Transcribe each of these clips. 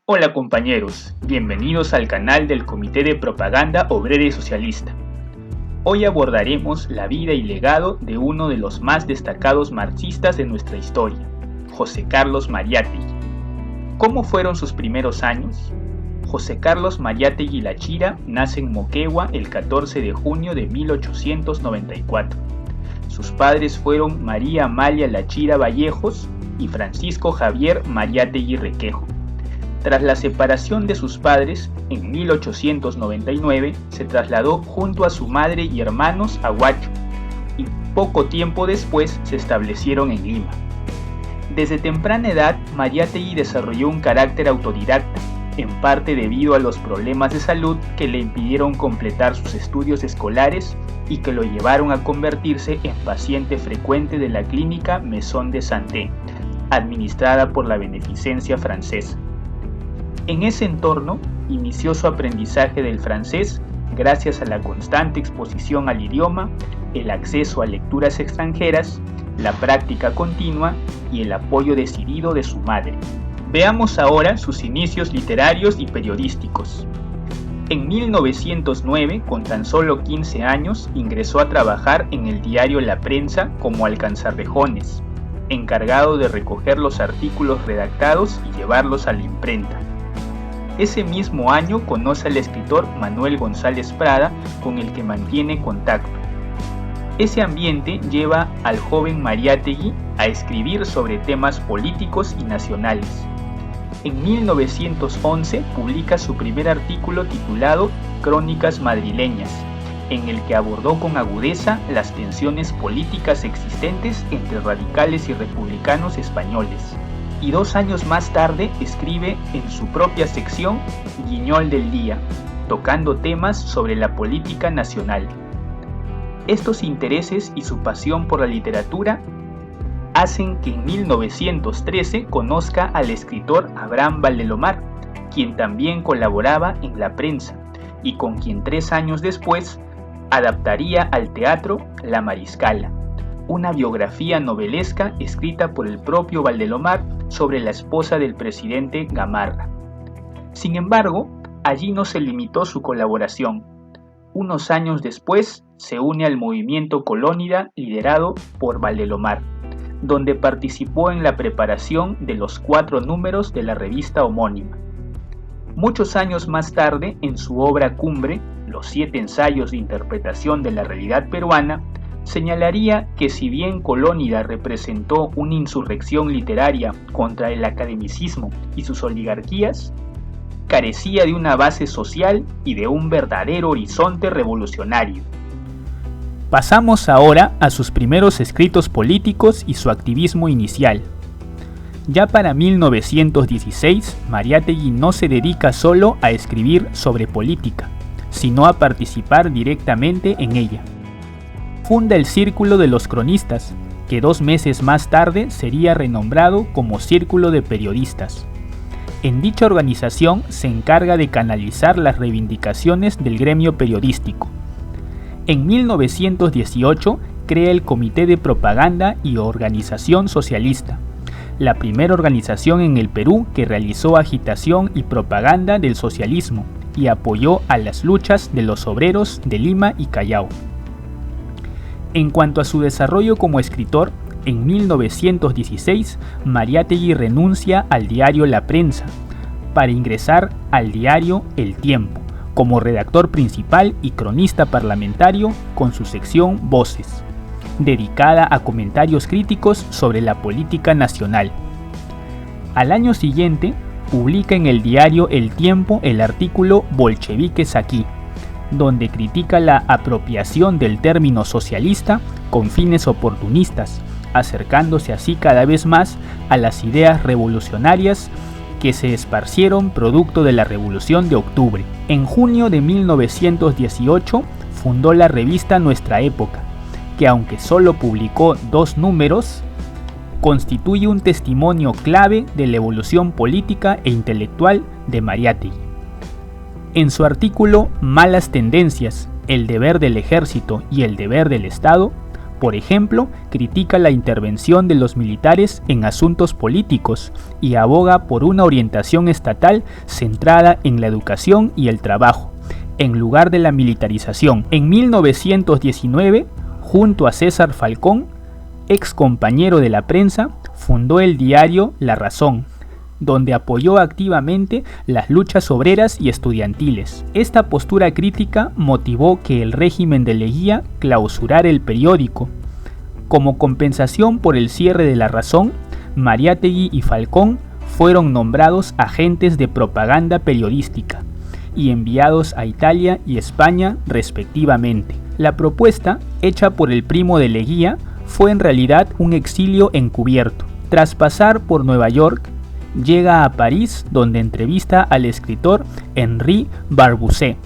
Hola compañeros, bienvenidos al canal del Comité de Propaganda Obrera y Socialista. Hoy abordaremos la vida y legado de uno de los más destacados marxistas de nuestra historia, José Carlos Mariátegui. ¿Cómo fueron sus primeros años? José Carlos Mariátegui Lachira nace en Moquegua el 14 de junio de 1894. Sus padres fueron María Amalia Lachira Vallejos y Francisco Javier Mariátegui Requejo. Tras la separación de sus padres, en 1899 se trasladó junto a su madre y hermanos a Huacho y poco tiempo después se establecieron en Lima. Desde temprana edad, Mariátegui desarrolló un carácter autodidacta, en parte debido a los problemas de salud que le impidieron completar sus estudios escolares y que lo llevaron a convertirse en paciente frecuente de la clínica Maison de Santé, administrada por la Beneficencia Francesa. En ese entorno, inició su aprendizaje del francés gracias a la constante exposición al idioma, el acceso a lecturas extranjeras, la práctica continua y el apoyo decidido de su madre. Veamos ahora sus inicios literarios y periodísticos. En 1909, con tan solo 15 años, ingresó a trabajar en el diario La Prensa como alcanzarrejones, encargado de recoger los artículos redactados y llevarlos a la imprenta. Ese mismo año conoce al escritor Manuel González Prada, con el que mantiene contacto. Ese ambiente lleva al joven Mariátegui a escribir sobre temas políticos y nacionales. En 1911 publica su primer artículo titulado Crónicas Madrileñas, en el que abordó con agudeza las tensiones políticas existentes entre radicales y republicanos españoles. Y 2 años más tarde escribe en su propia sección Guiñol del Día, tocando temas sobre la política nacional. Estos intereses y su pasión por la literatura hacen que en 1913 conozca al escritor Abraham Valdelomar, quien también colaboraba en La Prensa y con quien 3 años después adaptaría al teatro La Mariscala, una biografía novelesca escrita por el propio Valdelomar sobre la esposa del presidente Gamarra. Sin embargo, allí no se limitó su colaboración. Unos años después se une al movimiento Colónida liderado por Valdelomar, donde participó en la preparación de los 4 números de la revista homónima. Muchos años más tarde, en su obra cumbre, Los 7 ensayos de interpretación de la realidad peruana, señalaría que si bien Colónida representó una insurrección literaria contra el academicismo y sus oligarquías, carecía de una base social y de un verdadero horizonte revolucionario. Pasamos ahora a sus primeros escritos políticos y su activismo inicial. Ya para 1916, Mariátegui no se dedica solo a escribir sobre política, sino a participar directamente en ella. Funda el Círculo de los Cronistas, que 2 meses más tarde sería renombrado como Círculo de Periodistas. En dicha organización se encarga de canalizar las reivindicaciones del gremio periodístico. En 1918 crea el Comité de Propaganda y Organización Socialista, la primera organización en el Perú que realizó agitación y propaganda del socialismo y apoyó a las luchas de los obreros de Lima y Callao. En cuanto a su desarrollo como escritor, en 1916 Mariátegui renuncia al diario La Prensa para ingresar al diario El Tiempo como redactor principal y cronista parlamentario con su sección Voces, dedicada a comentarios críticos sobre la política nacional. Al año siguiente, publica en el diario El Tiempo el artículo Bolcheviques aquí, donde critica la apropiación del término socialista con fines oportunistas, acercándose así cada vez más a las ideas revolucionarias que se esparcieron producto de la Revolución de Octubre. En junio de 1918 fundó la revista Nuestra Época, que aunque solo publicó 2 números, constituye un testimonio clave de la evolución política e intelectual de Mariátegui. En su artículo Malas tendencias, el deber del ejército y el deber del Estado, Por ejemplo, critica la intervención de los militares en asuntos políticos y aboga por una orientación estatal centrada en la educación y el trabajo, en lugar de la militarización. En 1919, junto a César Falcón, ex compañero de la prensa, fundó el diario La Razón, donde apoyó activamente las luchas obreras y estudiantiles. Esta postura crítica motivó que el régimen de Leguía clausurara el periódico. Como compensación por el cierre de La Razón, Mariátegui y Falcón fueron nombrados agentes de propaganda periodística y enviados a Italia y España respectivamente. La propuesta, hecha por el primo de Leguía, fue en realidad un exilio encubierto. Tras pasar por Nueva York, llega a París, donde entrevista al escritor Henri Barbusse,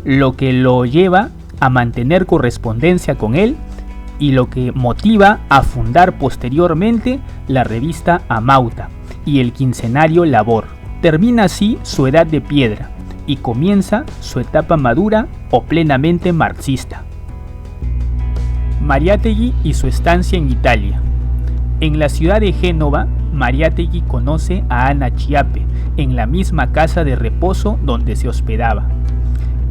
lo que lo lleva a mantener correspondencia con él y lo que motiva a fundar posteriormente la revista Amauta y el quincenario Labor. Termina así su edad de piedra y comienza su etapa madura o plenamente marxista. Mariátegui y su estancia en Italia. En la ciudad de Génova, Mariátegui conoce a Ana Chiappe en la misma casa de reposo donde se hospedaba.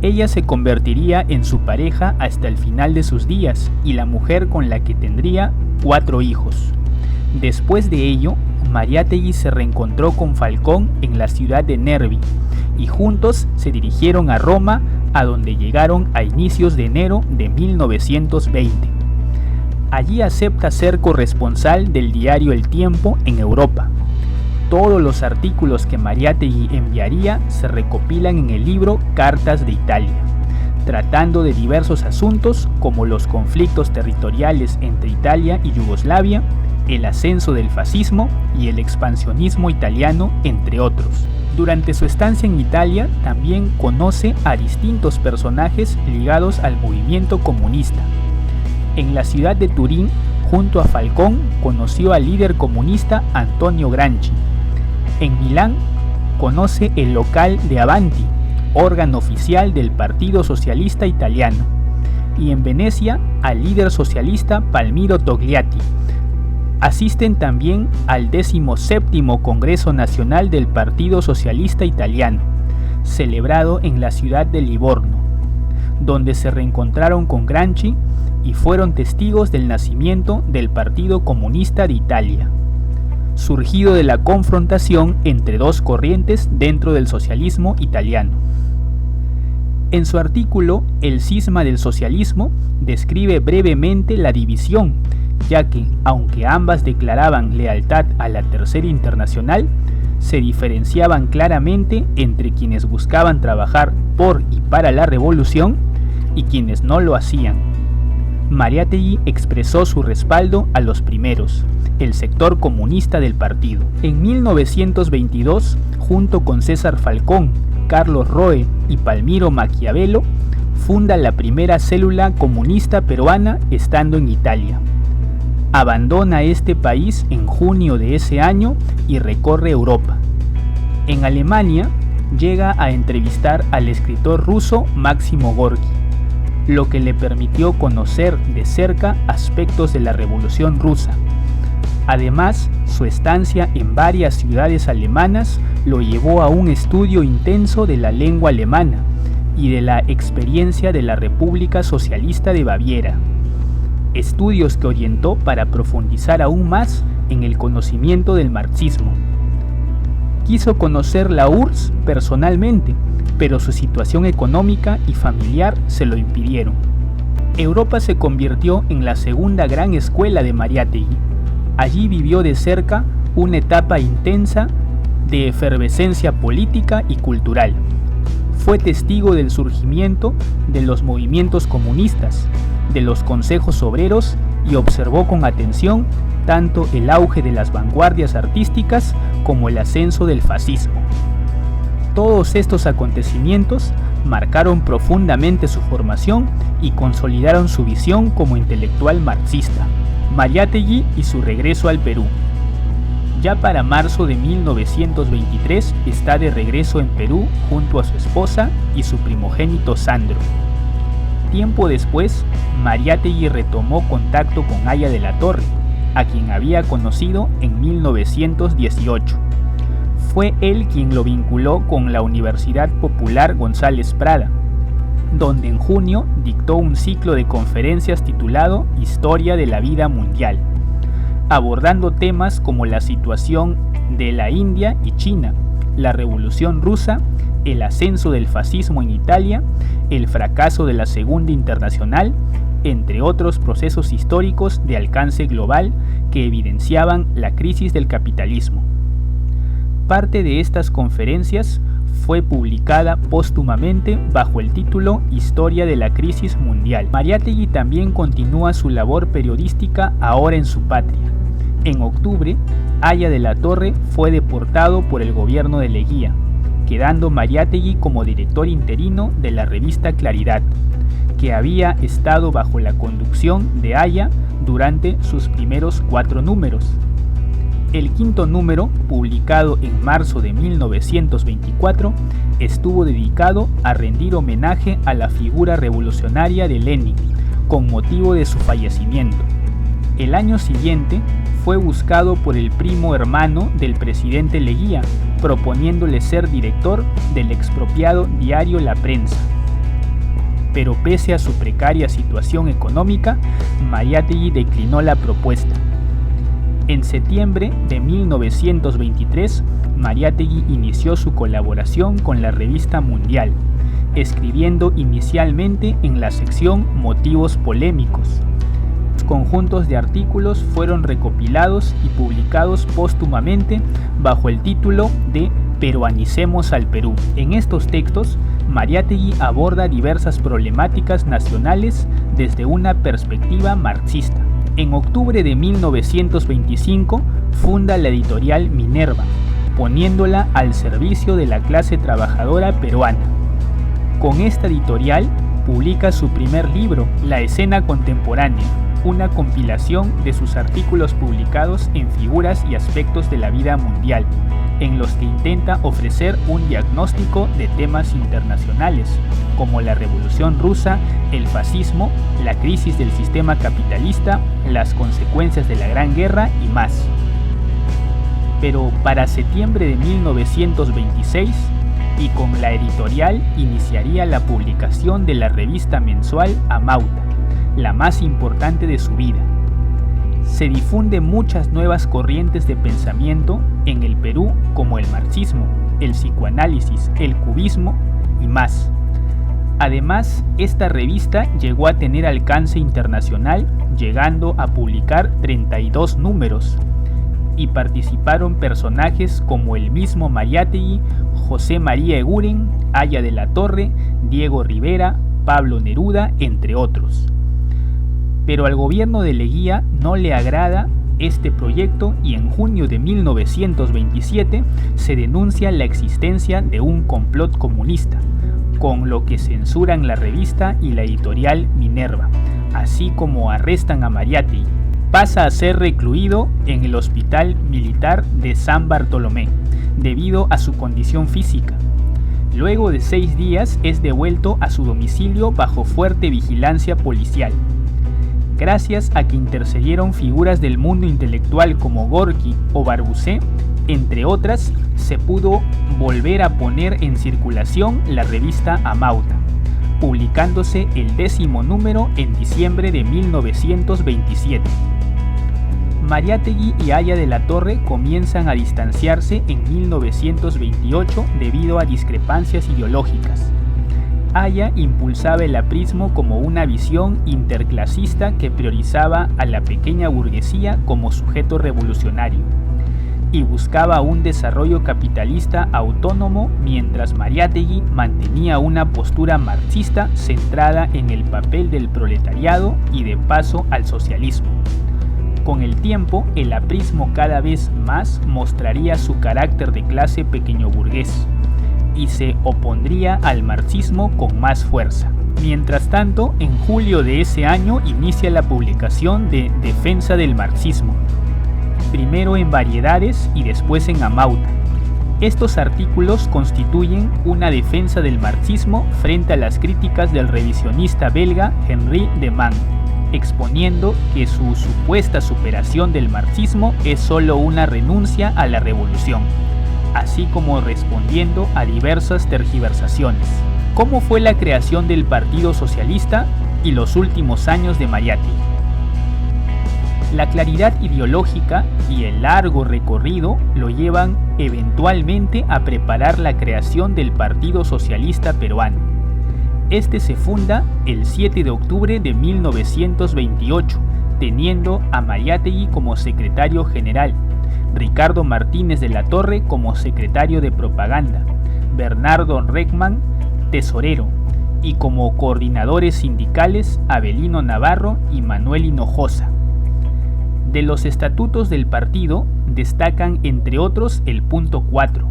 Ella se convertiría en su pareja hasta el final de sus días y la mujer con la que tendría 4 hijos. Después de ello, Mariátegui se reencontró con Falcón en la ciudad de Nervi y juntos se dirigieron a Roma, a donde llegaron a inicios de enero de 1920. Allí acepta ser corresponsal del diario El Tiempo en Europa. Todos los artículos que Mariátegui enviaría se recopilan en el libro Cartas de Italia, tratando de diversos asuntos como los conflictos territoriales entre Italia y Yugoslavia, el ascenso del fascismo y el expansionismo italiano, entre otros. Durante su estancia en Italia también conoce a distintos personajes ligados al movimiento comunista. En la ciudad de Turín, junto a Falcón, conoció al líder comunista Antonio Gramsci. En Milán, conoce el local de Avanti, órgano oficial del Partido Socialista Italiano. Y en Venecia, al líder socialista Palmiro Togliatti. Asisten también al 17º Congreso Nacional del Partido Socialista Italiano, celebrado en la ciudad de Livorno, donde se reencontraron con Gramsci y fueron testigos del nacimiento del Partido Comunista de Italia, surgido de la confrontación entre dos corrientes dentro del socialismo italiano. En su artículo El cisma del socialismo, describe brevemente la división, ya que, aunque ambas declaraban lealtad a la Tercera Internacional, se diferenciaban claramente entre quienes buscaban trabajar por y para la revolución y quienes no lo hacían. Mariátegui expresó su respaldo a los primeros, el sector comunista del partido. En 1922, junto con César Falcón, Carlos Roe y Palmiro Maquiavelo, funda la primera célula comunista peruana estando en Italia. Abandona este país en junio de ese año y recorre Europa. En Alemania, llega a entrevistar al escritor ruso Máximo Gorki, lo que le permitió conocer de cerca aspectos de la Revolución Rusa. Además, su estancia en varias ciudades alemanas lo llevó a un estudio intenso de la lengua alemana y de la experiencia de la República Socialista de Baviera, estudios que orientó para profundizar aún más en el conocimiento del marxismo. Quiso conocer la URSS personalmente, pero su situación económica y familiar se lo impidieron. Europa se convirtió en la segunda gran escuela de Mariátegui. Allí vivió de cerca una etapa intensa de efervescencia política y cultural. Fue testigo del surgimiento de los movimientos comunistas, de los consejos obreros y observó con atención tanto el auge de las vanguardias artísticas como el ascenso del fascismo. Todos estos acontecimientos marcaron profundamente su formación y consolidaron su visión como intelectual marxista. Mariátegui y su regreso al Perú. Ya para marzo de 1923 está de regreso en Perú junto a su esposa y su primogénito Sandro. Tiempo después, Mariátegui retomó contacto con Haya de la Torre, a quien había conocido en 1918. Fue él quien lo vinculó con la Universidad Popular González Prada, donde en junio dictó un ciclo de conferencias titulado Historia de la Vida Mundial, abordando temas como la situación de la India y China, la Revolución Rusa, el ascenso del fascismo en Italia, el fracaso de la Segunda Internacional, entre otros procesos históricos de alcance global que evidenciaban la crisis del capitalismo. Parte de estas conferencias fue publicada póstumamente bajo el título Historia de la Crisis Mundial. Mariátegui también continúa su labor periodística ahora en su patria. En octubre, Haya de la Torre fue deportado por el gobierno de Leguía, quedando Mariátegui como director interino de la revista Claridad, que había estado bajo la conducción de Haya durante sus primeros 4 números. El quinto número, publicado en marzo de 1924, estuvo dedicado a rendir homenaje a la figura revolucionaria de Lenin, con motivo de su fallecimiento. El año siguiente fue buscado por el primo hermano del presidente Leguía, proponiéndole ser director del expropiado diario La Prensa. Pero pese a su precaria situación económica, Mariátegui declinó la propuesta. En septiembre de 1923, Mariátegui inició su colaboración con la revista Mundial, escribiendo inicialmente en la sección Motivos Polémicos. Los conjuntos de artículos fueron recopilados y publicados póstumamente bajo el título de Peruanicemos al Perú. En estos textos, Mariátegui aborda diversas problemáticas nacionales desde una perspectiva marxista. En octubre de 1925 funda la editorial Minerva, poniéndola al servicio de la clase trabajadora peruana. Con esta editorial publica su primer libro, La Escena Contemporánea, una compilación de sus artículos publicados en figuras y aspectos de la vida mundial, en los que intenta ofrecer un diagnóstico de temas internacionales, como la Revolución Rusa, el fascismo, la crisis del sistema capitalista, las consecuencias de la Gran Guerra y más. Pero para septiembre de 1926, y con la editorial iniciaría la publicación de la revista mensual Amauta, la más importante de su vida. Se difunden muchas nuevas corrientes de pensamiento en el Perú, como el marxismo, el psicoanálisis, el cubismo y más. Además, esta revista llegó a tener alcance internacional, llegando a publicar 32 números, y participaron personajes como el mismo Mariátegui, José María Eguren, Haya de la Torre, Diego Rivera, Pablo Neruda, entre otros. Pero al gobierno de Leguía no le agrada este proyecto y en junio de 1927 se denuncia la existencia de un complot comunista, con lo que censuran la revista y la editorial Minerva, así como arrestan a Mariátegui. Pasa a ser recluido en el Hospital Militar de San Bartolomé, debido a su condición física. Luego de 6 días es devuelto a su domicilio bajo fuerte vigilancia policial. Gracias a que intercedieron figuras del mundo intelectual como Gorki o Barbusé, entre otras, se pudo volver a poner en circulación la revista Amauta, publicándose el 10º número en diciembre de 1927. Mariátegui y Haya de la Torre comienzan a distanciarse en 1928 debido a discrepancias ideológicas. Haya impulsaba el aprismo como una visión interclasista que priorizaba a la pequeña burguesía como sujeto revolucionario y buscaba un desarrollo capitalista autónomo, mientras Mariátegui mantenía una postura marxista centrada en el papel del proletariado y de paso al socialismo. Con el tiempo, el aprismo cada vez más mostraría su carácter de clase pequeño burgués y se opondría al marxismo con más fuerza. Mientras tanto, en julio de ese año inicia la publicación de Defensa del Marxismo, primero en Variedades y después en Amauta. Estos artículos constituyen una defensa del marxismo frente a las críticas del revisionista belga Henri de Man, exponiendo que su supuesta superación del marxismo es solo una renuncia a la revolución, así como respondiendo a diversas tergiversaciones. ¿Cómo fue la creación del Partido Socialista y los últimos años de Mariátegui? La claridad ideológica y el largo recorrido lo llevan eventualmente a preparar la creación del Partido Socialista Peruano. Este se funda el 7 de octubre de 1928, teniendo a Mariátegui como secretario general, Ricardo Martínez de la Torre como secretario de propaganda, Bernardo Reckman, tesorero, y como coordinadores sindicales Avelino Navarro y Manuel Hinojosa. De los estatutos del partido destacan entre otros el punto 4,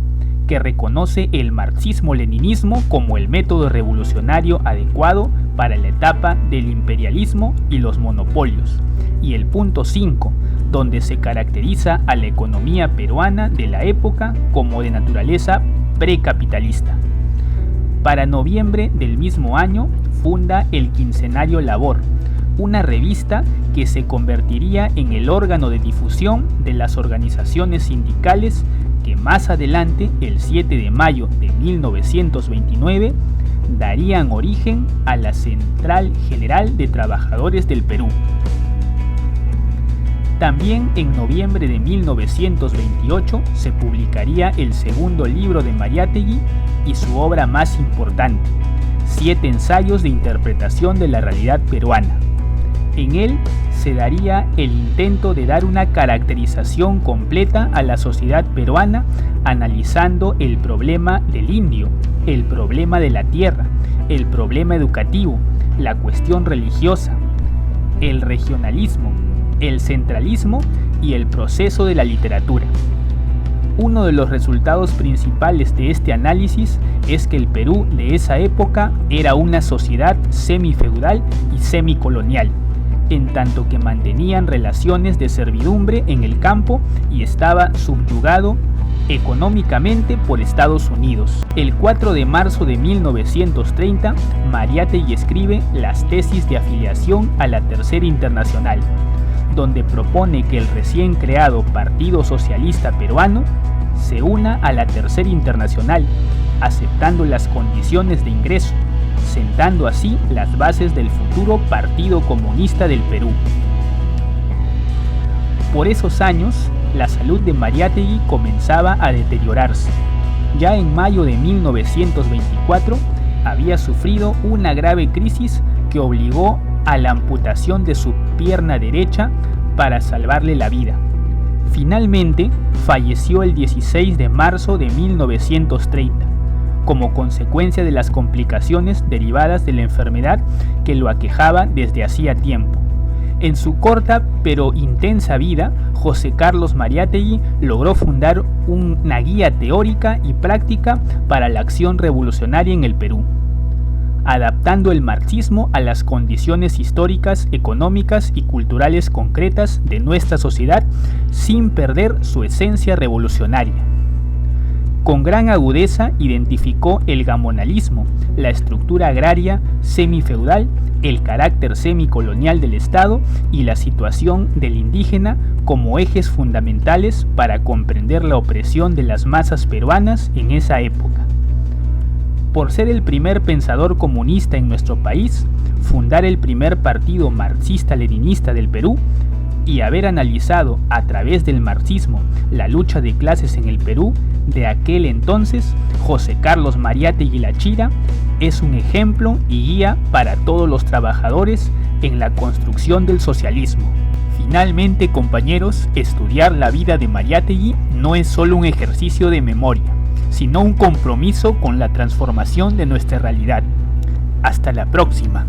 que reconoce el marxismo-leninismo como el método revolucionario adecuado para la etapa del imperialismo y los monopolios, y el punto 5, donde se caracteriza a la economía peruana de la época como de naturaleza precapitalista. Para noviembre del mismo año funda el Quincenario Labor, una revista que se convertiría en el órgano de difusión de las organizaciones sindicales que más adelante, el 7 de mayo de 1929, darían origen a la Central General de Trabajadores del Perú. También en noviembre de 1928 se publicaría el segundo libro de Mariátegui y su obra más importante, 7 ensayos de interpretación de la realidad peruana. En él se daría el intento de dar una caracterización completa a la sociedad peruana, analizando el problema del indio, el problema de la tierra, el problema educativo, la cuestión religiosa, el regionalismo, el centralismo y el proceso de la literatura. Uno de los resultados principales de este análisis es que el Perú de esa época era una sociedad semifeudal y semicolonial, en tanto que mantenían relaciones de servidumbre en el campo y estaba subyugado económicamente por Estados Unidos. El 4 de marzo de 1930, Mariátegui escribe las tesis de afiliación a la Tercera Internacional, donde propone que el recién creado Partido Socialista Peruano se una a la Tercera Internacional, aceptando las condiciones de ingreso, sentando así las bases del futuro Partido Comunista del Perú. Por esos años, la salud de Mariátegui comenzaba a deteriorarse. Ya en mayo de 1924 había sufrido una grave crisis que obligó a la amputación de su pierna derecha para salvarle la vida. Finalmente, falleció el 16 de marzo de 1930, como consecuencia de las complicaciones derivadas de la enfermedad que lo aquejaba desde hacía tiempo. En su corta pero intensa vida, José Carlos Mariátegui logró fundar una guía teórica y práctica para la acción revolucionaria en el Perú, adaptando el marxismo a las condiciones históricas, económicas y culturales concretas de nuestra sociedad sin perder su esencia revolucionaria. Con gran agudeza identificó el gamonalismo, la estructura agraria semifeudal, el carácter semicolonial del Estado y la situación del indígena como ejes fundamentales para comprender la opresión de las masas peruanas en esa época. Por ser el primer pensador comunista en nuestro país, fundar el primer partido marxista-leninista del Perú y haber analizado a través del marxismo la lucha de clases en el Perú de aquel entonces, José Carlos Mariátegui Lachira es un ejemplo y guía para todos los trabajadores en la construcción del socialismo. Finalmente, compañeros, estudiar la vida de Mariátegui no es solo un ejercicio de memoria, sino un compromiso con la transformación de nuestra realidad. Hasta la próxima.